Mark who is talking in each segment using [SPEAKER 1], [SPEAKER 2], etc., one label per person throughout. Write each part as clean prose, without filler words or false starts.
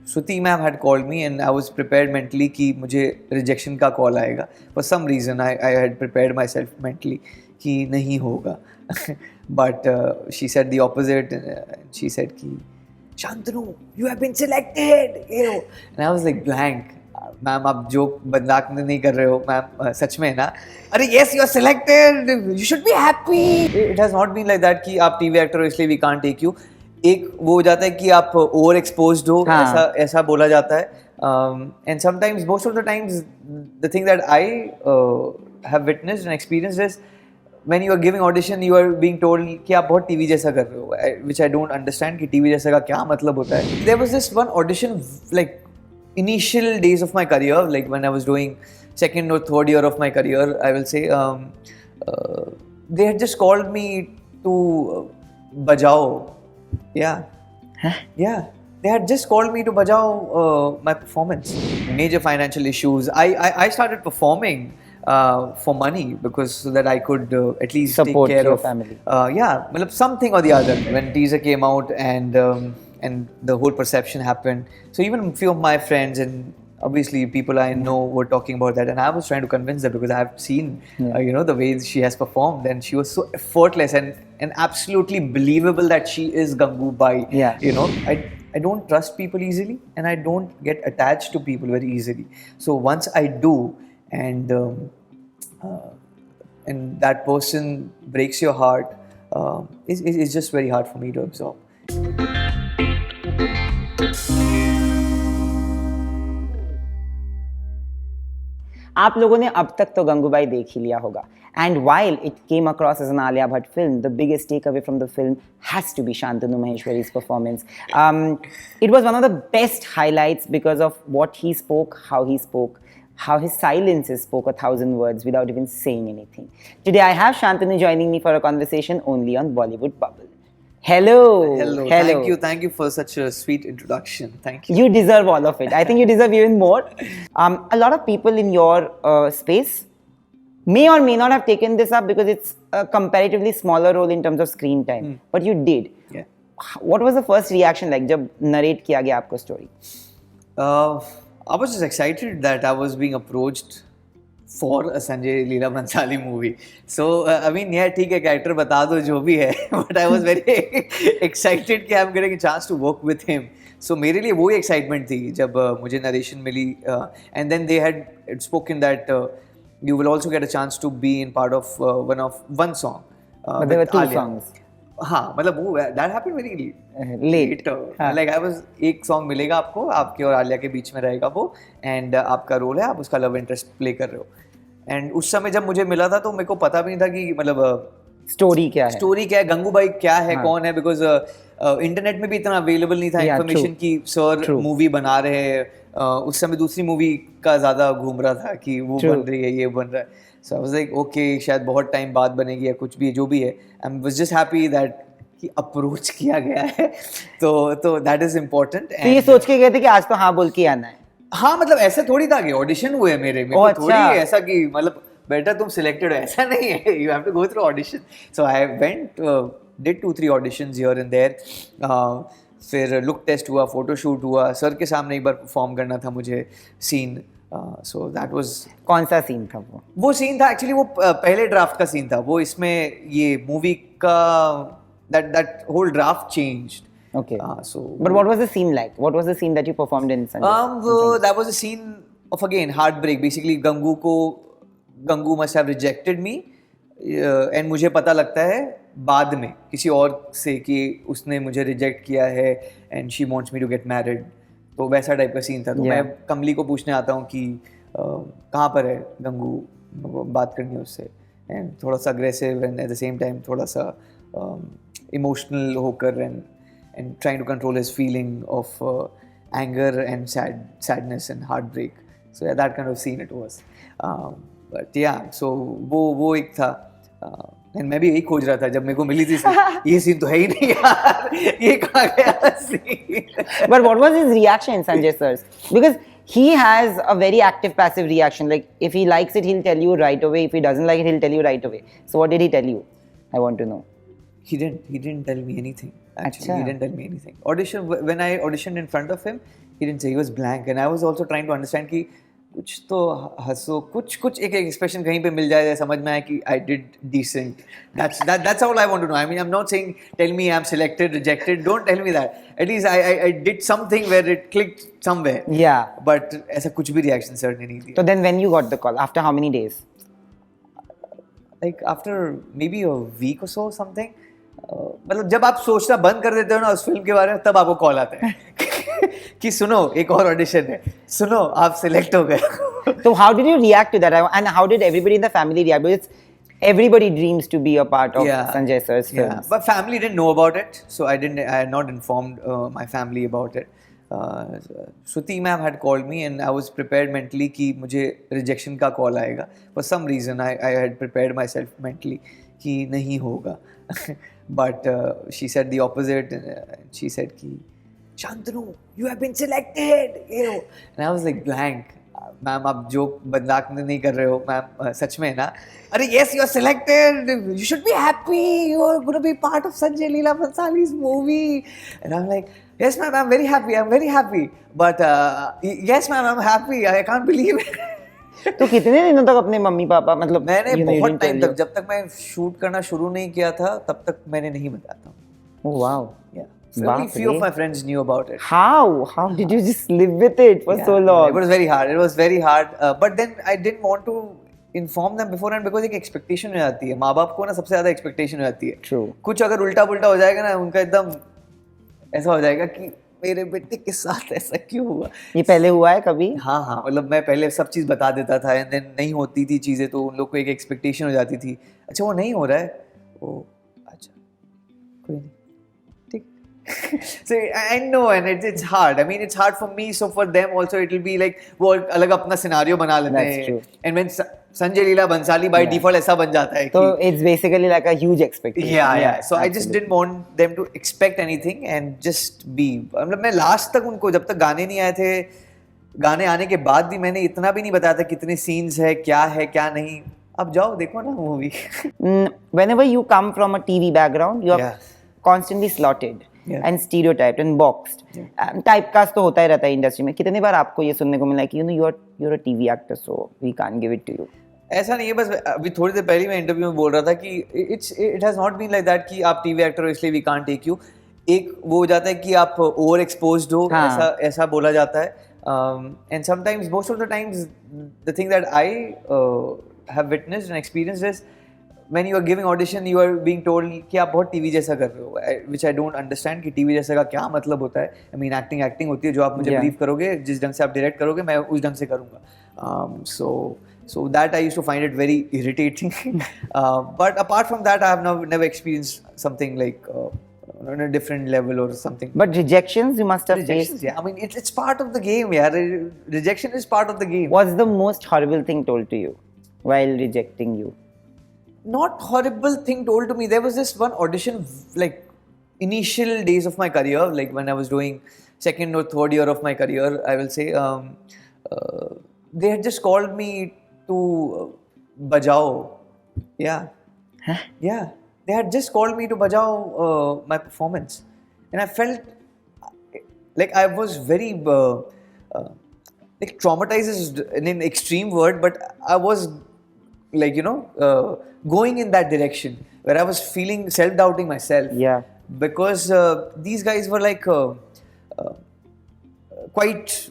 [SPEAKER 1] Shruti ma'am had called me and I was prepared mentally कि मुझे rejection का call आएगा. For some reason I had prepared myself mentally कि नहीं होगा. But she said the opposite. She said कि Shantanu, you have been selected. And I was like blank. Ma'am आप joke मजाक नहीं कर रहे हो मैम सच में ना अरे yes you are selected you should be happy. It has not been like that कि आप TV actor हो इसलिए we can't take you. एक वो हो जाता है कि आप ओवर एक्सपोज्ड हो ऐसा बोला जाता है and sometimes most of the times the thing that I have witnessed and experienced is when you are giving audition you are being told कि आप बहुत टीवी जैसा कर रहे हो व्हिच आई डोंट अंडरस्टैंड कि टीवी जैसा का क्या मतलब होता है. There was this one audition like initial days of my career, like when I was doing second or third year of my career, I will say, they had just called me to Bajao. Yeah. Huh? Yeah. They had just called me to Bajao my performance. Major financial issues. I started performing for money because so that I could at least
[SPEAKER 2] support
[SPEAKER 1] take care
[SPEAKER 2] your
[SPEAKER 1] of
[SPEAKER 2] family.
[SPEAKER 1] Yeah, something or the other. When teaser came out and the whole perception happened. So even a few of my friends and obviously people I know were talking about that, and I was trying to convince them because I have seen, the way she has performed, and she was so effortless and absolutely believable that she is Gangubai.
[SPEAKER 2] Yeah.
[SPEAKER 1] I don't trust people easily, and I don't get attached to people very easily. So once I do, and that person breaks your heart, it's just very hard for me to absorb.
[SPEAKER 2] आप लोगों ने अब तक तो गंगूबाई देख ही लिया होगा. And while it came across as an Alia Bhatt film, the biggest takeaway from the film has to be Shantanu Maheshwari's performance. It was one of the best highlights because of what he spoke, how his silences spoke 1,000 words without even saying anything. Today I have Shantanu joining me for a conversation only on Bollywood Bubble. Hello.
[SPEAKER 1] Thank you for such a sweet introduction. Thank you.
[SPEAKER 2] You deserve all of it. I think you deserve even more. A lot of people in your space may or may not have taken this up because it's a comparatively smaller role in terms of screen time. But you did.
[SPEAKER 1] Yeah.
[SPEAKER 2] What was the first reaction like जब narrate किया गया आपको story?
[SPEAKER 1] I was just excited that I was being approached for a Sanjay Leela Bhansali movie. So, I mean, yeah, ठीक है, character बता दो जो भी है, but I was very excited कि I'm getting a chance to work with him. So, मेरे लिए वही excitement थी जब मुझे narration milli, and then they had spoken that you will also get a chance to be in part of one song.
[SPEAKER 2] But there were two songs.
[SPEAKER 1] हाँ, मतलब वो that happened very
[SPEAKER 2] late.
[SPEAKER 1] Like I was एक song मिलेगा आपको, आपके और आलिया के बीच में रहेगा वो, and आपका रोल है, आप उसका love interest play कर रहे हो. And उस समय जब मुझे मिला था तो मेरे को पता भी नहीं था कि मतलब
[SPEAKER 2] स्टोरी क्या है,
[SPEAKER 1] गंगूबाई क्या है, कौन है, बिकॉज इंटरनेट में भी इतना अवेलेबल नहीं था इन्फॉर्मेशन की सर मूवी बना रहे हैं. उस समय दूसरी मूवी का ज़्यादा घूम रहा था कि वो बन रही है, ये बन रहा है. सो आई वाज लाइक ओके, शायद बहुत टाइम बाद बनेगी या कुछ भी जो भी है. I was just happy that कि अप्रोच किया गया है. तो दैट इज इम्पोर्टेंट.
[SPEAKER 2] तो ये सोच के गए थे कि आज तो हाँ बोल के आना है?
[SPEAKER 1] हाँ, मतलब ऐसे थोड़ी था कि ऑडिशन हुए मेरे में, थोड़ी ऐसा कि मतलब बेटा तुम सिलेक्टेड हो, ऐसा नहीं है. You have to go through audition. So I went, did 2-3 auditions here and there. फिर लुक टेस्ट हुआ, फोटोशूट हुआ, सर के सामने एक बार परफॉर्म करना था मुझे सीन. So that was.
[SPEAKER 2] कौन सा सीन था वो
[SPEAKER 1] सीन था एक्चुअली वो पहले ड्राफ्ट का सीन था. वो इसमें ये मूवी का that whole draft changed.
[SPEAKER 2] Okay. But what was the scene like? What was the scene that you performed in Sanjay?
[SPEAKER 1] That was a scene of, again, heartbreak. Basically, Gangu must have rejected me. And मुझे पता लगता है बाद में किसी और से कि उसने मुझे रिजेक्ट किया है and she wants me to get married. तो वैसा टाइप का सीन था. तो मैं कमली को पूछने आता हूँ कि कहाँ पर है गंगू, बात करनी है उससे. And थोड़ा सा aggressive and at the same time थोड़ा सा emotional होकर and trying to control his feeling of anger and sadness and heartbreak. So yeah, that kind of scene it was. But yeah, so वो एक था. And मैं भी यही खोज रहा था जब मेरे को मिली थी ये सीन तो है ही नहीं यार, ये कहाँ गया scene.
[SPEAKER 2] But what was his reaction, Sanjay sir? Because he has a very active passive reaction. Like if he likes it, he'll tell you right away. If he doesn't like it, he'll tell you right away. So what did he tell you? I want to know.
[SPEAKER 1] He didn't tell me anything. Actually, he
[SPEAKER 2] अच्छा.
[SPEAKER 1] didn't tell me anything. Audition, when I auditioned in front of him, he didn't say. He was blank, and I was also trying to understand कि कुछ तो हंसो, कुछ एक expression कहीं पे मिल जाए, समझ में आए कि I did decent. That's all I want to know. I mean, I'm not saying tell me I'm selected, rejected. Don't tell me that. At least I did something where it clicked somewhere.
[SPEAKER 2] Yeah.
[SPEAKER 1] But ऐसा कुछ भी reaction sir ने नहीं दिया.
[SPEAKER 2] So then when you got the call, after how many days?
[SPEAKER 1] Like after maybe a week or so something. मतलब जब आप सोचना बंद कर देते हो ना उस फिल्म के बारे में, तब आपको कॉल आता है कि सुनो एक और ऑडिशन है, सुनो आप सिलेक्ट हो गए.
[SPEAKER 2] So how did you react to that, and how did everybody in the family react? Because everybody dreams to be a part of Sanjay sir's films.
[SPEAKER 1] Yeah, but family didn't know about it, so I had not informed my family about it. Shruti ma'am had called me and I was prepared mentally कि मुझे rejection का call आएगा. For some reason I had prepared myself mentally कि नहीं होगा. But she said the opposite. She said कि Shantanu, you have been selected. And I was like blank. Ma'am आप joke मजाक नहीं कर रहे हो मैम, सच में ना? अरे yes, you are selected. You should be happy. You are going to be part of Sanjay Leela Bhansali's movie. And I'm like, yes ma'am, I'm very happy. I'm very happy. But yes ma'am, I'm happy. I can't believe it.
[SPEAKER 2] तो कितने दिनों तक अपने mummy papa मतलब
[SPEAKER 1] मैंने बहुत time तक, जब तक मैं शूट करना शुरू नहीं किया था तब तक मैंने नहीं बताया था.
[SPEAKER 2] Oh wow.
[SPEAKER 1] Yeah. So only few of my friends knew about it.
[SPEAKER 2] How did you just live with it for so long?
[SPEAKER 1] It was very hard. It was very hard. But then I didn't want to inform them beforehand because एक expectation हो जाती है. माँ बाप को ना सबसे ज़्यादा expectation हो जाती है.
[SPEAKER 2] True.
[SPEAKER 1] कुछ अगर उल्टा पुल्टा हो जाएगा ना, उनका एकदम ऐसा हो जाएगा कि मेरे बेटे के साथ ऐसा क्यों हुआ.
[SPEAKER 2] ये पहले हुआ है कभी?
[SPEAKER 1] हाँ, मतलब मैं पहले सब चीज़ बता देता था एंड देन नहीं होती थी चीज़ें, तो उन लोग को एक एक्सपेक्टेशन हो जाती थी. अच्छा वो नहीं हो रहा है, ओ अच्छा कोई नहीं, ठीक. So I know and it's hard. I mean it's hard for me, so for them also it will be like वो अलग अपना सिनारियो बना लेते हैं. And when Sanjay Leela Bhansali by default ऐसा बन जाता है. So
[SPEAKER 2] it's basically like a huge expectation.
[SPEAKER 1] Yeah. So I just didn't want them to expect anything and just be. मतलब मैं लास्ट तक उनको, जब तक गाने नहीं आए थे, गाने आने के बाद भी मैंने इतना भी नहीं बताया था कितने सीन्स है क्या नहीं. अब जाओ देखो ना movie.
[SPEAKER 2] Whenever you come from a TV background, you are constantly slotted. And stereotyped and boxed. Typecast तो होता ही रहता है इंडस्ट्री में. कितने बार आपको ये सुनने को मिला है कि you're a TV actor, so we can't give it to you?
[SPEAKER 1] ऐसा नहीं है, बस अभी थोड़ी देर पहले मैं इंटरव्यू में बोल रहा था कि it has not been like that कि आप TV actor हो इसलिए we can't take you. एक वो हो जाता है कि आप ओवर एक्सपोज्ड हो, ऐसा बोला जाता है. And sometimes, most of the times, the thing that I have witnessed and experienced is when you are giving audition, you are being told कि आप बहुत टीवी जैसा कर रहे हो, which I don't understand कि टीवी जैसा का क्या मतलब होता है. I mean acting होती है, जो आप मुझे ब्रीफ करोगे, जिस ढंग से आप डायरेक्ट करोगे, मैं उस ढंग से करूँगा. So that I used to find it very irritating. But apart from that, I have never experienced something like on a different level or something.
[SPEAKER 2] But rejections you must have faced.
[SPEAKER 1] Yeah, I mean it's part of the game. Yeah, rejection is part of the game.
[SPEAKER 2] What's the most horrible thing told to you while rejecting you?
[SPEAKER 1] Not horrible thing told to me. There was this one audition, like initial days of my career, like when I was doing second or third year of my career, I will say. They had just called me to Bajao. Yeah.
[SPEAKER 2] Huh?
[SPEAKER 1] Yeah. They had just called me to Bajao my performance. And I felt like I was very like traumatized is an extreme word, but I was like, going in that direction where I was feeling self-doubting myself.
[SPEAKER 2] Yeah.
[SPEAKER 1] Because these guys were like quite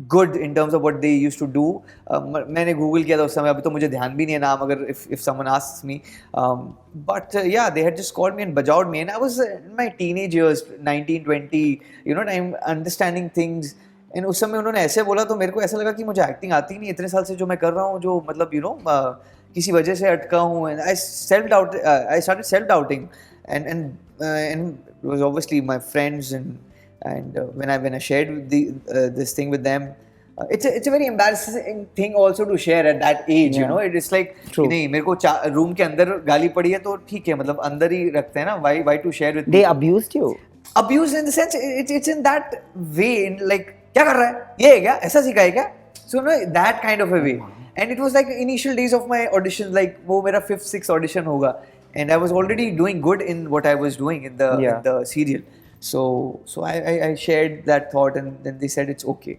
[SPEAKER 1] good in terms of what they used to do. मैंने Google किया था उस समय, अभी तो मुझे ध्यान भी नहीं है नाम, अगर if someone asks me. But yeah, they had just called me and bajawed me, and I was in my teenage years, 19, 20, I'm understanding things. And उस समय उन्होंने ऐसे बोला तो मेरे को ऐसा लगा कि मुझे एक्टिंग आती नहीं, इतने साल से जो मैं कर रहा हूँ, जो मतलब किसी वजह से अटका हूँ. And I started self-doubting, and it was obviously my friends and when I shared this thing with them, it's a very embarrassing thing also to share at that age. It's like नहीं, मेरे को room के अंदर गाली पड़ी है तो ठीक है, मतलब अंदर ही रखते हैं ना. Why to share with?
[SPEAKER 2] They abused you.
[SPEAKER 1] Abused in the sense it's in that way, in like क्या कर रहा है, ये है क्या, ऐसा सिखाया क्या? So that kind of a way. And it was like initial days of my auditions, like वो मेरा 5th 6th audition होगा. and I was already doing good in what I was doing in the serial. So I shared that thought, and then they said it's okay.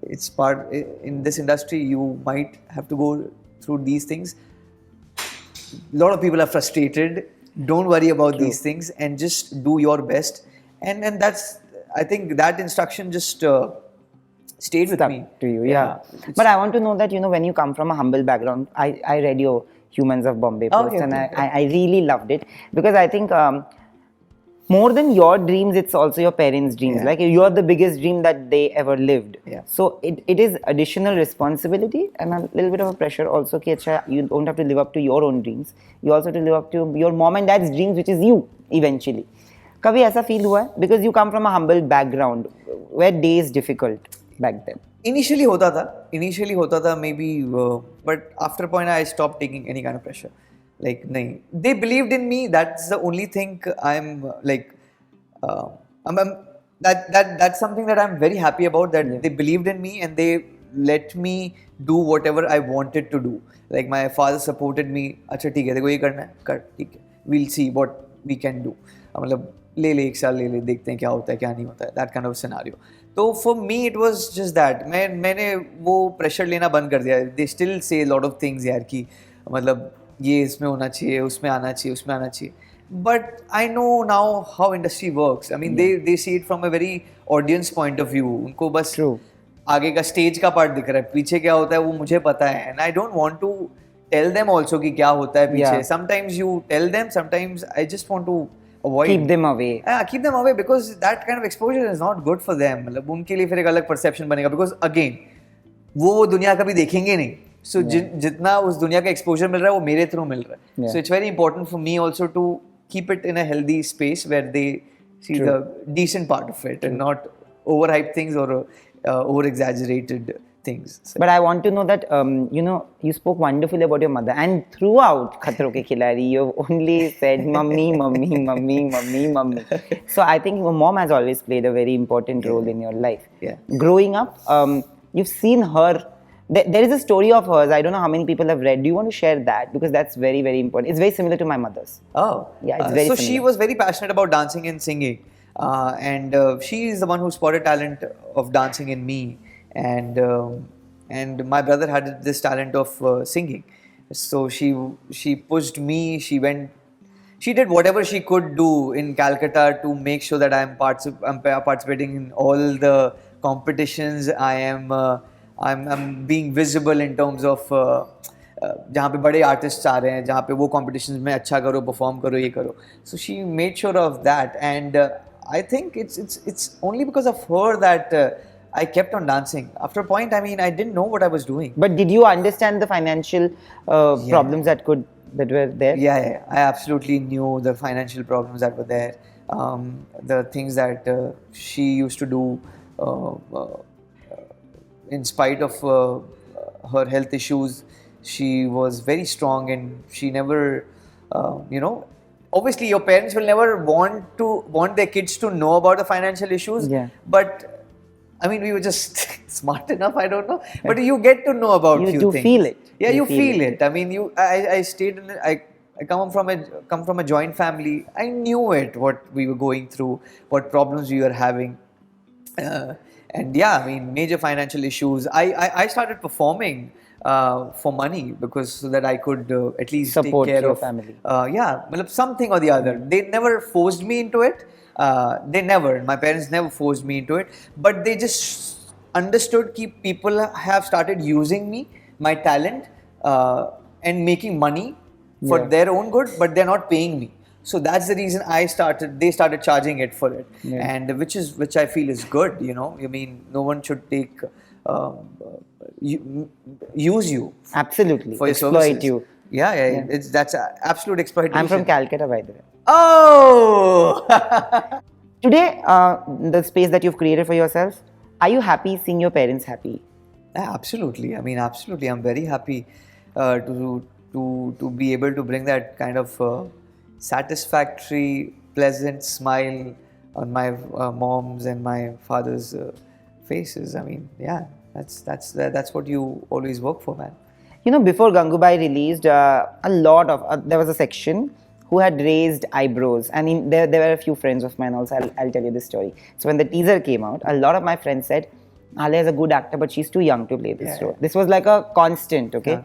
[SPEAKER 1] It's part in this industry. You might have to go through these things. A lot of people are frustrated. Don't worry about these things and just do your best. And that's, I think that instruction just stayed with
[SPEAKER 2] Stuck
[SPEAKER 1] me.
[SPEAKER 2] to you, yeah. But I want to know that, when you come from a humble background, I read your Humans of Bombay post, and I really loved it, because I think more than your dreams, it's also your parents' dreams.
[SPEAKER 1] Yeah.
[SPEAKER 2] Like, you're the biggest dream that they ever lived.
[SPEAKER 1] Yeah.
[SPEAKER 2] So it is additional responsibility and a little bit of a pressure also. Ki, achha, you don't have to live up to your own dreams. You also have to live up to your mom and dad's dreams, which is you eventually. कभी ऐसा feel हुआ है? Because you come from a humble background, where days difficult back then.
[SPEAKER 1] Initially होता था maybe, but after a point I stopped taking any kind of pressure. Like, nahi. They believed in me. That's the only thing I'm like. That's something that I'm very happy about. That they believed in me and they let me do whatever I wanted to do. Like, my father supported me. अच्छा ठीक है, देखो ये करना है, कर, ठीक है. We'll see what we can do. मतलब ले एक साल ले देखते हैं क्या होता है क्या नहीं होता है. That kind of scenario. तो for me it was just that. मैंने वो pressure लेना बंद कर दिया. They still say a lot of things यार कि मतलब ये इसमें होना चाहिए, उसमें आना चाहिए, उसमें आना चाहिए. But I know now how industry works. I mean, they see it from a very audience point of view. उनको बस आगे का stage का part दिख रहा है, पीछे क्या होता है वो मुझे पता है. And I don't want to tell them also कि क्या होता है पीछे. Sometimes you tell them, sometimes I just want to avoid.
[SPEAKER 2] Keep them away.
[SPEAKER 1] Keep them away, because that kind of exposure is not good for them. मतलब उनके लिए फिर एक अलग perception बनेगा. Because again, वो दुनिया कभी देखेंगे नहीं. So जितना उस दुनिया का exposure मिल रहा है वो मेरे through मिल रहा है. So it's very important for me also to keep it in a healthy space where they see the decent part of it and not overhyped things or over exaggerated things. So.
[SPEAKER 2] But I want to know that you spoke wonderfully about your mother, and throughout Khatron Ke Khiladi you've only said mummy, mummy, mummy, mummy, mummy. So I think your mom has always played a very important role in your life.
[SPEAKER 1] Yeah.
[SPEAKER 2] Growing up, you've seen her. There is a story of hers. I don't know how many people have read. Do you want to share that? Because that's very, very important. It's very similar to my mother's.
[SPEAKER 1] Oh.
[SPEAKER 2] Yeah, it's very
[SPEAKER 1] so
[SPEAKER 2] similar.
[SPEAKER 1] She was very passionate about dancing and singing. And she is the one who spotted talent of dancing in me. And my brother had this talent of singing. So she pushed me. She did whatever she could do in Calcutta to make sure that I'm participating in all the competitions. I'm being visible in terms of जहाँ पे बड़े artists आ रहे हैं, जहाँ पे वो competitions में अच्छा करो, perform करो, ये करो. So she made sure of that, and I think it's only because of her that I kept on dancing. After a point, I mean, I didn't know what I was doing.
[SPEAKER 2] But did you understand the financial problems that were there?
[SPEAKER 1] Yeah, I absolutely knew the financial problems that were there. The things that she used to do. In spite of her health issues, she was very strong, and she never, obviously your parents will never want their kids to know about the financial issues.
[SPEAKER 2] Yeah.
[SPEAKER 1] But I mean, we were just smart enough. I don't know, but you get to know about few things.
[SPEAKER 2] You feel it.
[SPEAKER 1] Yeah, you feel it. I mean, I stayed in. I come from a joint family. I knew it, what we were going through, what problems we were having. And yeah, I mean, major financial issues. I started performing for money, because so that I could at least
[SPEAKER 2] support
[SPEAKER 1] take care
[SPEAKER 2] your
[SPEAKER 1] of
[SPEAKER 2] family.
[SPEAKER 1] Something or the other. They never forced me into it. My parents never forced me into it. But they just understood that people have started using me, my talent, and making money for their own good, but they're not paying me. So that's the reason they started charging it for it. Yeah. And which I feel is good, I mean, no one should use you.
[SPEAKER 2] Absolutely.
[SPEAKER 1] For your
[SPEAKER 2] exploit
[SPEAKER 1] services.
[SPEAKER 2] you.
[SPEAKER 1] Yeah. That's absolute exploitation.
[SPEAKER 2] I'm from Calcutta, by the way.
[SPEAKER 1] Oh!
[SPEAKER 2] Today, the space that you've created for yourself, are you happy seeing your parents happy?
[SPEAKER 1] Yeah, absolutely. I mean, absolutely. I'm very happy to be able to bring that kind of satisfactory, pleasant smile on my mom's and my father's faces. I mean, yeah, that's what you always work for, man.
[SPEAKER 2] Before Gangubai released, there was a section who had raised eyebrows. And there were a few friends of mine also. I'll tell you this story. So when the teaser came out, a lot of my friends said, Alia is a good actor, but she's too young to play this role. This was like a constant, okay?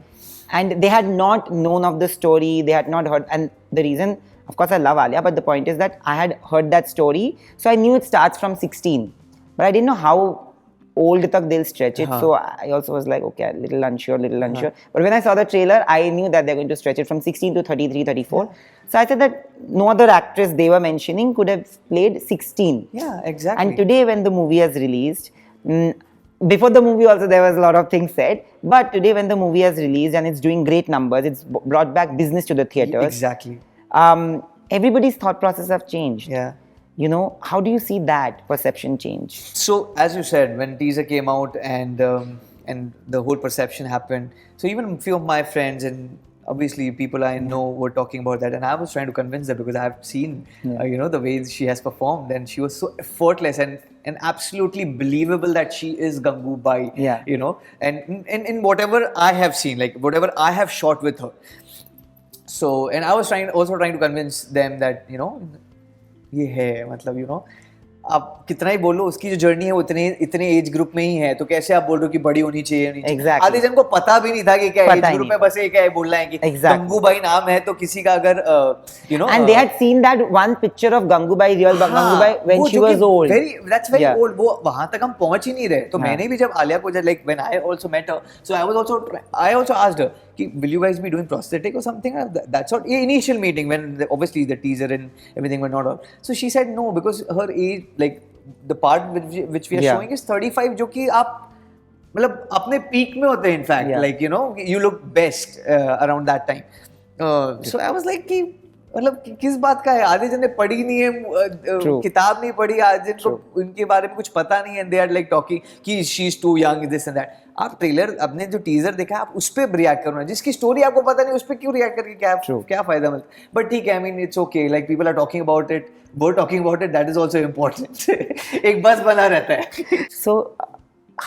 [SPEAKER 2] And they had not known of the story, they had not heard. And the reason, of course, I love Alia, but the point is that I had heard that story, so I knew it starts from 16. But I didn't know how old tak they'll stretch it. So I also was like, okay, a little unsure. But when I saw the trailer, I knew that they're going to stretch it from 16 to 33, 34. So I said that no other actress they were mentioning could have played 16.
[SPEAKER 1] Yeah, exactly.
[SPEAKER 2] And today when the movie has released, before the movie also there was a lot of things said, but today when the movie has released and it's doing great numbers, it's brought back business to the theatres.
[SPEAKER 1] Exactly.
[SPEAKER 2] Everybody's thought process have changed.
[SPEAKER 1] Yeah.
[SPEAKER 2] You know, how do you see that perception change?
[SPEAKER 1] So as you said, when teaser came out and the whole perception happened, so even a few of my friends and obviously people I know were talking about that, and I was trying to convince them because I have seen the way she has performed, and she was so effortless and absolutely believable that she is Gangubai. You know, and in whatever I have seen, like whatever I have shot with her. So, and I was trying to convince them that ये है, मतलब आप कितना ही बोलो उसकी जो journey है वो इतने एज ग्रुप में ही है, तो कैसे आप बोल रहे हो कि बड़ी होनी चाहिए? आधे जन को पता भी नहीं था कि क्या एज ग्रुप में बस ये क्या बोल रहे हैं कि गंगूबाई नाम है, तो किसी का अगर
[SPEAKER 2] and they had seen that one picture of Gangubai, real Gangubai, when she was old.
[SPEAKER 1] That's very old. वो वहां तक हम पहुंच ही नहीं रहे. तो मैंने भी जब आलिया को like when I also met her, so I also asked her, will you guys be doing prosthetic or something? That's what initial meeting when obviously the teaser and everything were not out. So she said no, because her age, like the part which we are showing is 35, जो कि आप मतलब अपने peak में होते हैं, in fact, like you look best around that time. So I was like कि मतलब किस बात का है? आधे जन ने पढ़ी नहीं है, किताब नहीं पढ़ी, आधे जन को उनके बारे में कुछ पता नहीं है, and they are like talking कि she is too young, this and that. आप ट्रेलर, अपने जो टीजर देखा है, आप उस पे रिएक्ट करो ना, जिसकी स्टोरी आपको पता नहीं उस पे क्यों रिएक्ट करके क्या फायदा मतलब? बट ठीक है, I mean it's okay, like people are talking about it, वो talking about it, that is also important. एक बस बना रहता है.
[SPEAKER 2] So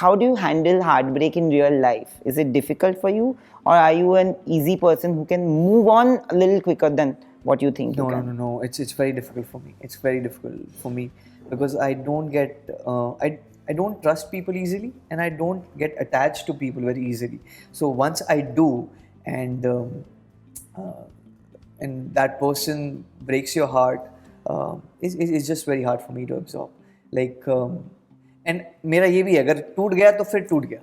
[SPEAKER 2] how do you handle heartbreak in real life? Is it difficult for you, or are you an easy person who can move on a little quicker than what you think?
[SPEAKER 1] No. It's very difficult for me. It's very difficult for me because I don't get I don't trust people easily, and I don't get attached to people very easily. So once I do, and that person breaks your heart, it's just very hard for me to absorb. Like and मेरा ये भी है, अगर टूट गया तो फिर टूट गया,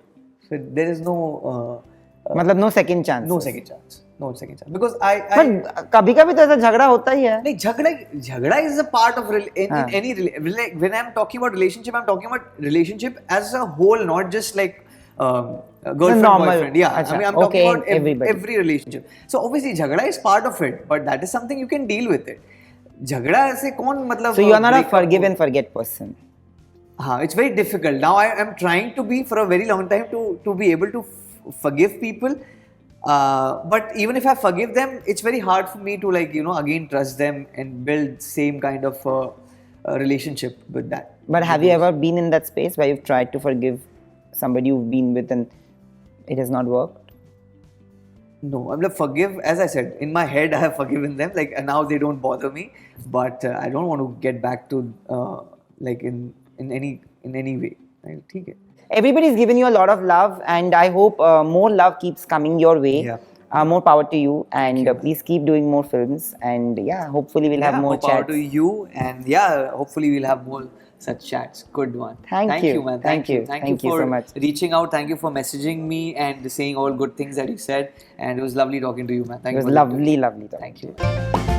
[SPEAKER 1] फिर there is no
[SPEAKER 2] मतलब no second chance.
[SPEAKER 1] No second chance. Because I
[SPEAKER 2] कभी-कभी तो ऐसा झगड़ा होता ही है.
[SPEAKER 1] नहीं, झगड़ा is a part of any when I'm talking about relationship, I'm talking about relationship as a whole, not just like girlfriend, boyfriend. Yeah, I mean, I'm talking about every relationship. So obviously झगड़ा is part of it, but that is something you can deal with it. झगड़ा ऐसे कौन मतलब?
[SPEAKER 2] So you are not a forgive and forget person.
[SPEAKER 1] It's very difficult. Now I am trying to be for a very long time to be able to forgive people. But even if I forgive them, it's very hard for me to again trust them and build same kind of relationship with that.
[SPEAKER 2] But have you ever been in that space where you've tried to forgive somebody you've been with and it has not worked?
[SPEAKER 1] No, I'm like forgive. As I said, in my head I have forgiven them. Like, and now they don't bother me. But I don't want to get back to in any way. ठीक है.
[SPEAKER 2] Everybody's given you a lot of love, and I hope more love keeps coming your way. More power to you, and please keep doing more films. And hopefully we'll have more chats.
[SPEAKER 1] More power to you, and hopefully we'll have more such chats. Good one.
[SPEAKER 2] Thank you, man.
[SPEAKER 1] Thank you for
[SPEAKER 2] so much
[SPEAKER 1] reaching out. Thank you for messaging me and saying all good things that you said. And it was lovely talking to you, man.
[SPEAKER 2] It was lovely talking.
[SPEAKER 1] Thank you.